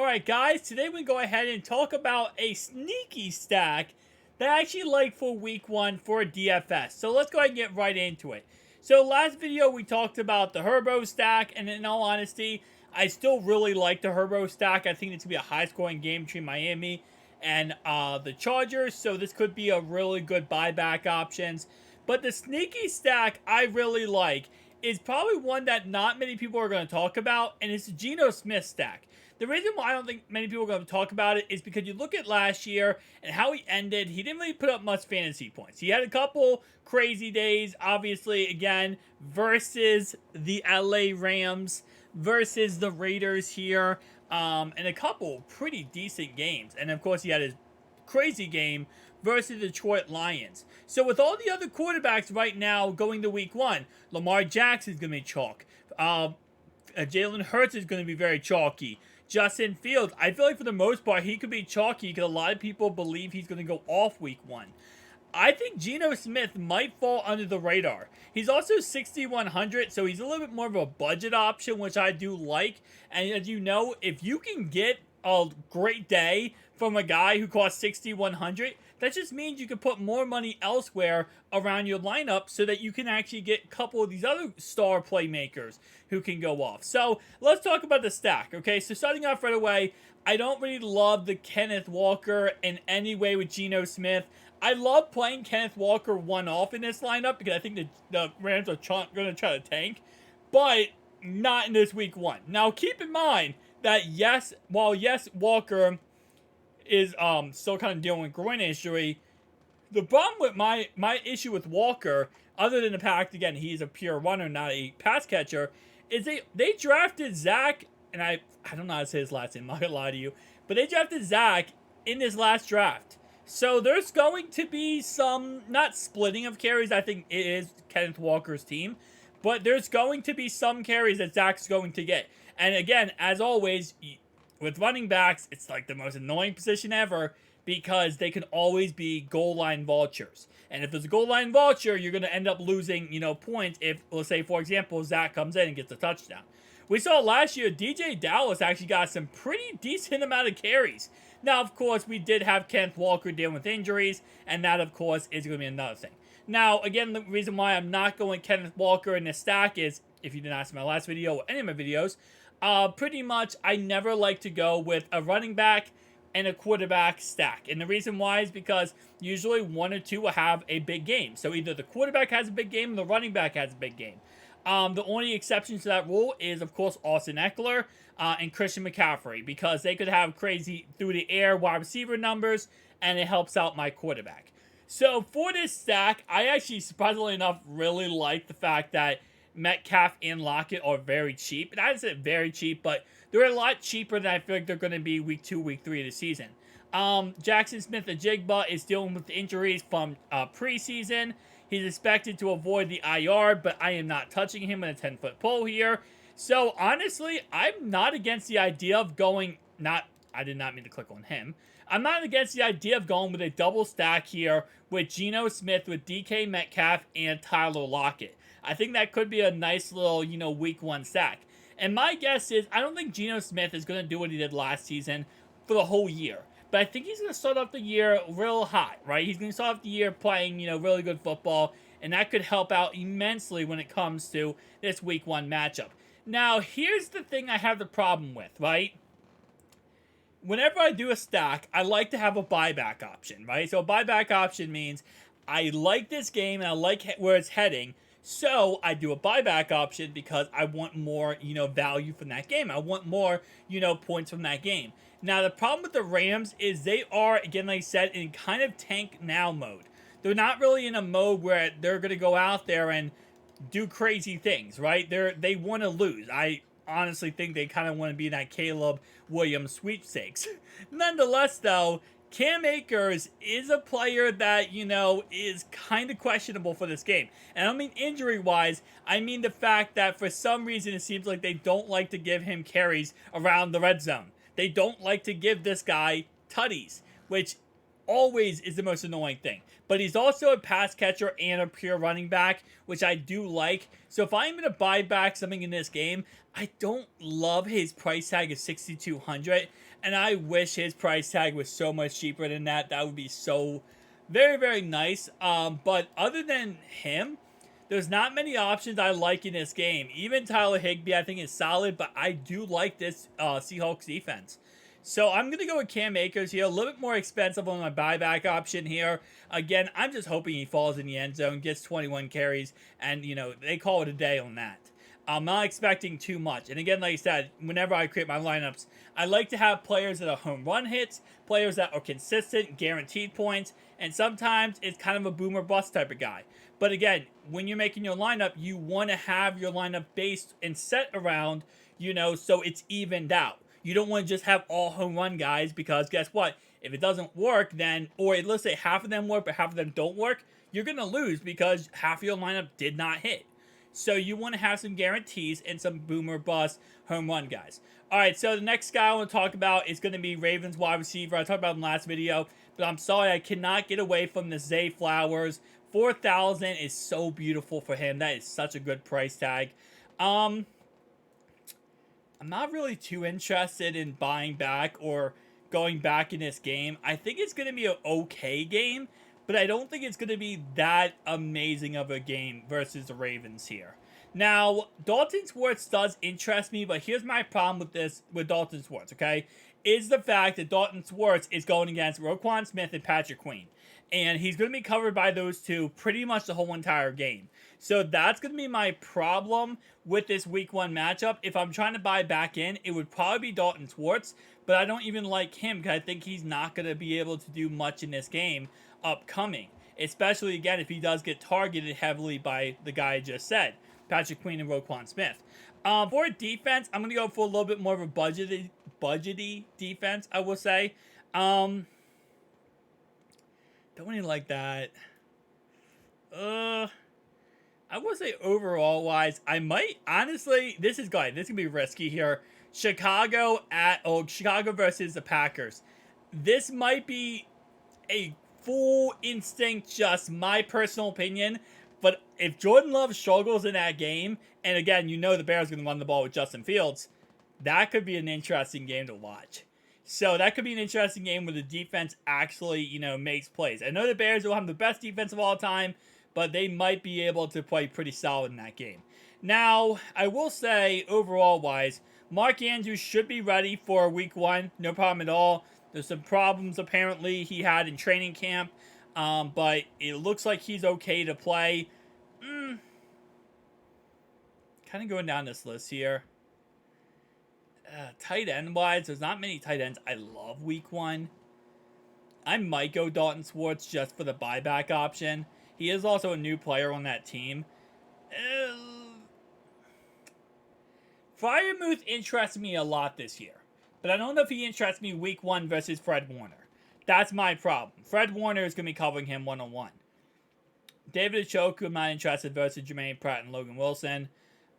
Alright guys, today we go ahead and talk about a sneaky stack that I actually like for week 1 for DFS. So let's go ahead and get right into it. So last video we talked about the Herbo stack, and in all honesty, I still really like the Herbo stack. I think it's going to be a high scoring game between Miami and the Chargers, so this could be a really good buyback options. But the sneaky stack I really like is probably one that not many people are going to talk about, and it's the Geno Smith stack. The reason why I don't think many people are going to talk about it is because you look at last year and how he ended. He didn't really put up much fantasy points. He had a couple crazy days, obviously, again, versus the LA Rams, versus the Raiders here, and a couple pretty decent games. And, of course, he had his crazy game versus the Detroit Lions. So with all the other quarterbacks right now going to week 1, Lamar Jackson is going to be chalk. Jalen Hurts is going to be very chalky. Justin Fields, I feel like for the most part, he could be chalky because a lot of people believe he's going to go off week 1. I think Geno Smith might fall under the radar. He's also 6,100, so he's a little bit more of a budget option, which I do like. And as you know, if you can get a great day from a guy who costs 6,100, that just means you can put more money elsewhere around your lineup so that you can actually get a couple of these other star playmakers who can go off. So let's talk about the stack, okay? So starting off right away, I don't really love the Kenneth Walker in any way with Geno Smith. I love playing Kenneth Walker one-off in this lineup because I think the Rams are going to try to tank, but not in this week 1. Now keep in mind that yes, Walker is still kind of dealing with groin injury. The problem with my issue with Walker, other than the fact, again, he's a pure runner, not a pass catcher, is they drafted Zach, and I don't know how to say his last name, I'm not going to lie to you, but they drafted Zach in this last draft. So there's going to be some, not splitting of carries, I think it is Kenneth Walker's team, but there's going to be some carries that Zach's going to get. And again, as always, with running backs, it's like the most annoying position ever because they can always be goal line vultures. And if there's a goal line vulture, you're going to end up losing, points if, let's say, for example, Zach comes in and gets a touchdown. We saw last year, DJ Dallas actually got some pretty decent amount of carries. Now, of course, we did have Kenneth Walker dealing with injuries, and that, of course, is going to be another thing. Now, again, the reason why I'm not going Kenneth Walker in this stack is, if you didn't ask my last video or any of my videos, pretty much I never like to go with a running back and a quarterback stack. And the reason why is because usually one or two will have a big game. So either the quarterback has a big game or the running back has a big game. The only exception to that rule is, of course, Austin Eckler and Christian McCaffrey, because they could have crazy through the air wide receiver numbers, and it helps out my quarterback. So for this stack, I actually, surprisingly enough, really like the fact that Metcalf and Lockett are very cheap. And I didn't say very cheap, but they're a lot cheaper than I feel like they're going to be week 2, week 3 of the season. Jackson Smith-Njigba is dealing with injuries from preseason. He's expected to avoid the IR, but I am not touching him in a 10-foot pole here. So, honestly, I'm not against the idea of going... I did not mean to click on him. I'm not against the idea of going with a double stack here with Geno Smith, with DK Metcalf, and Tyler Lockett. I think that could be a nice little, week 1 stack. And my guess is, I don't think Geno Smith is going to do what he did last season for the whole year. But I think he's going to start off the year real hot, right? He's going to start off the year playing, really good football. And that could help out immensely when it comes to this week 1 matchup. Now, here's the thing I have the problem with, right? Whenever I do a stack, I like to have a buyback option, right? So a buyback option means I like this game and I like where it's heading. So I do a buyback option because I want more, value from that game. I want more, points from that game. Now, the problem with the Rams is they are, again, like I said, in kind of tank now mode. They're not really in a mode where they're going to go out there and do crazy things, right? They want to lose. I honestly think they kind of want to be in that Caleb Williams sweepstakes. Nonetheless, though, Cam Akers is a player that, is kind of questionable for this game. And I don't mean injury-wise. I mean the fact that for some reason it seems like they don't like to give him carries around the red zone. They don't like to give this guy tutties, which always is the most annoying thing. But he's also a pass catcher and a pure running back, which I do like. So if I'm going to buy back something in this game, I don't love his price tag of 6,200, and I wish his price tag was so much cheaper than that. That would be so very, very nice. But other than him, there's not many options I like in this game. Even Tyler Higbee, I think, is solid, but I do like this Seahawks defense. So I'm going to go with Cam Akers here. A little bit more expensive on my buyback option here. Again, I'm just hoping he falls in the end zone, gets 21 carries, and, they call it a day on that. I'm not expecting too much. And again, like I said, whenever I create my lineups, I like to have players that are home run hits, players that are consistent, guaranteed points, and sometimes it's kind of a boomer bust type of guy. But again, when you're making your lineup, you want to have your lineup based and set around, so it's evened out. You don't want to just have all home run guys, because guess what? If it doesn't work, then, or let's say half of them work, but half of them don't work, you're going to lose because half of your lineup did not hit. So you want to have some guarantees and some boomer bust home run guys. All right, so the next guy I want to talk about is going to be Ravens wide receiver. I talked about him last video, but I'm sorry, I cannot get away from the Zay Flowers. 4,000 is so beautiful for him. That is such a good price tag. I'm not really too interested in buying back or going back in this game. I think it's going to be an okay game, but I don't think it's going to be that amazing of a game versus the Ravens here. Now, Dalton Schwartz does interest me, but here's my problem with Dalton Schwartz, okay? Is the fact that Dalton Schwartz is going against Roquan Smith and Patrick Queen. And he's going to be covered by those two pretty much the whole entire game. So that's going to be my problem with this week 1 matchup. If I'm trying to buy back in, it would probably be Dalton Schwartz, but I don't even like him because I think he's not going to be able to do much in this game upcoming. Especially, again, if he does get targeted heavily by the guy I just said, Patrick Queen and Roquan Smith. For defense, I'm going to go for a little bit more of a budgety defense, I will say. Don't really like that. I would say overall wise, I might honestly. This is good. This can be risky here. Chicago versus the Packers. This might be a full instinct, just my personal opinion. But if Jordan Love struggles in that game, and again, the Bears are going to run the ball with Justin Fields, that could be an interesting game to watch. So that could be an interesting game where the defense actually, makes plays. I know the Bears will have the best defense of all time, but they might be able to play pretty solid in that game. Now, I will say, overall-wise, Mark Andrews should be ready for week 1. No problem at all. There's some problems, apparently, he had in training camp, but it looks like he's okay to play. Kind of going down this list here. Tight end wise, there's not many tight ends I love week 1. I might go Dalton Schwartz just for the buyback option. He is also a new player on that team. Freiermuth interests me a lot this year, but I don't know if he interests me week 1 versus Fred Warner. That's my problem. Fred Warner is going to be covering him one-on-one. David Ochoku, I'm not interested versus Jermaine Pratt and Logan Wilson.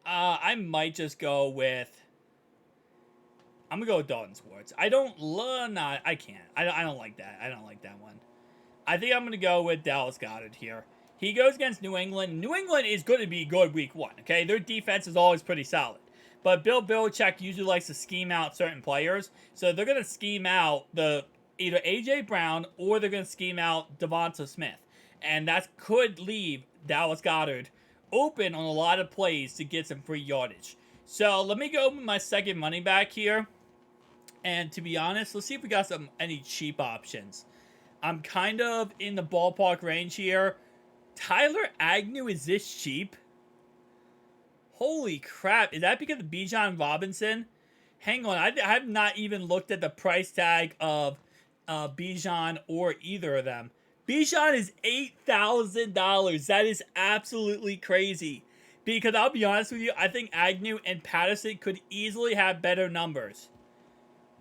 I might just go with... I'm going to go with Dalton Schwartz. I don't like that. I don't like that one. I think I'm going to go with Dallas Goedert here. He goes against New England. New England is going to be good week 1, okay? Their defense is always pretty solid. But Bill Belichick usually likes to scheme out certain players. So they're going to scheme out either A.J. Brown or they're going to scheme out Devonta Smith. And that could leave Dallas Goedert open on a lot of plays to get some free yardage. So let me go with my second money back here. And to be honest, let's see if we got any cheap options. I'm kind of in the ballpark range here. Tyler Agnew is this cheap? Holy crap. Is that because of Bijan Robinson? Hang on. I have not even looked at the price tag of Bijan or either of them. Bijan is $8,000. That is absolutely crazy. Because I'll be honest with you, I think Agnew and Patterson could easily have better numbers.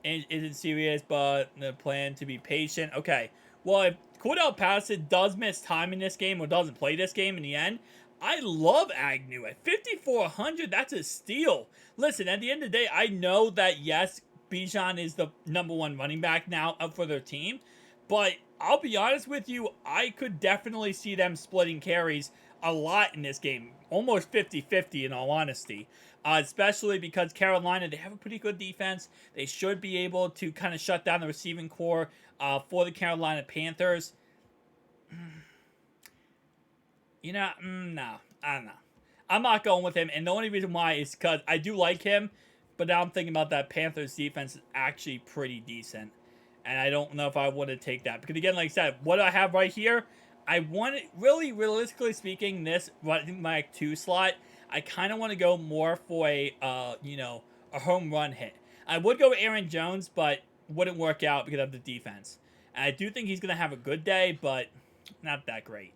And isn't serious, but the plan to be patient. Okay. Well, if Cordell Patterson does miss time in this game or doesn't play this game in the end, I love Agnew. At 5,400, that's a steal. Listen, at the end of the day, I know that, yes, Bijan is the number 1 running back now up for their team. But I'll be honest with you, I could definitely see them splitting carries a lot in this game, almost 50-50 in all honesty. Especially because Carolina, they have a pretty good defense. They should be able to kind of shut down the receiving core for the Carolina Panthers. No, I don't know. I'm not going with him, and the only reason why is because I do like him, but now I'm thinking about that Panthers defense is actually pretty decent, and I don't know if I want to take that because again, like I said, what I have right here, I want really realistically speaking, this running back 2 slot, I kind of want to go more for a home run hit. I would go with Aaron Jones, but wouldn't work out because of the defense. And I do think he's gonna have a good day, but not that great.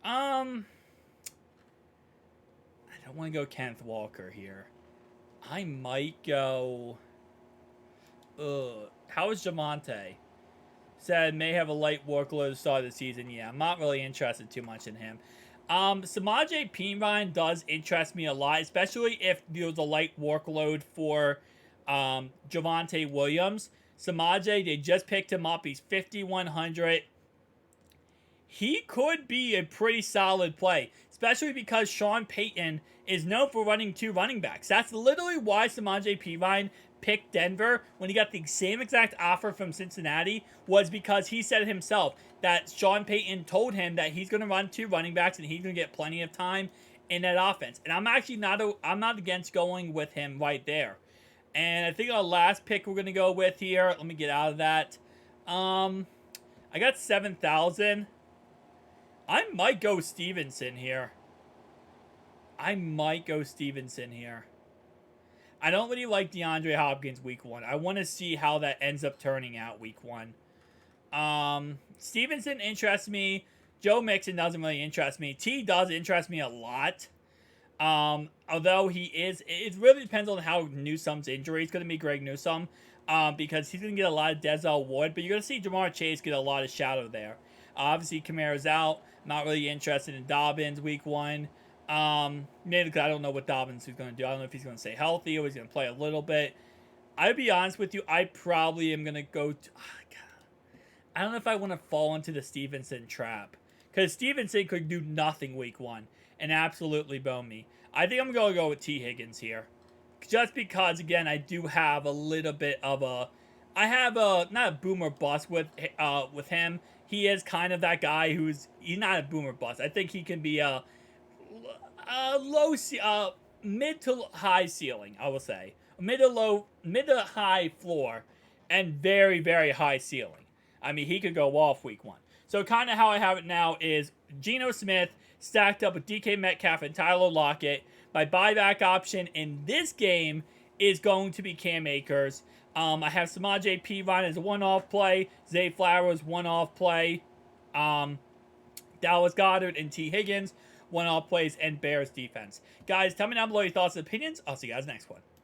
I don't want to go Kenneth Walker here. I might go. How is Javonte? Said may have a light workload to start of the season. Yeah, I'm not really interested too much in him. Samaje Perine does interest me a lot, especially if there was a light workload for Javonte Williams. Samaje, they just picked him up. He's 5,100. He could be a pretty solid play, especially because Sean Payton is known for running 2 running backs. That's literally why Samaje Perine picked Denver when he got the same exact offer from Cincinnati, was because he said himself that Sean Payton told him that he's going to run 2 running backs and he's going to get plenty of time in that offense. And I'm actually I'm not against going with him right there. And I think our last pick we're going to go with here, let me get out of that. I got 7,000. I might go Stevenson here. I don't really like DeAndre Hopkins week 1. I want to see how that ends up turning out week 1. Stevenson interests me. Joe Mixon doesn't really interest me. T does interest me a lot. Although it really depends on how Newsom's injury is going to be, Greg Newsome. Because he's going to get a lot of Denzel Ward. But you're going to see Jamar Chase get a lot of shadow there. Obviously, Kamara's out. Not really interested in Dobbins week 1. Mainly because I don't know what Dobbins is going to do. I don't know if he's going to stay healthy or he's going to play a little bit. I'll be honest with you. I probably am going to go to... I don't know if I want to fall into the Stevenson trap. Because Stevenson could do nothing week 1 and absolutely bone me. I think I'm going to go with T. Higgins here. Just because, again, I do have a little bit of a... I have not a boomer bust with him. He is kind of that guy he's not a boomer bust. I think he can be a mid to high ceiling, I will say. Mid to high floor, and very, very high ceiling. I mean, he could go off week 1. So kind of how I have it now is Geno Smith stacked up with DK Metcalf and Tyler Lockett. My buyback option in this game is going to be Cam Akers. I have Samaje Perine as a one-off play, Zay Flowers one-off play, Dallas Goedert and T. Higgins one-off plays, and Bears defense. Guys, tell me down below your thoughts and opinions. I'll see you guys next one. Peace.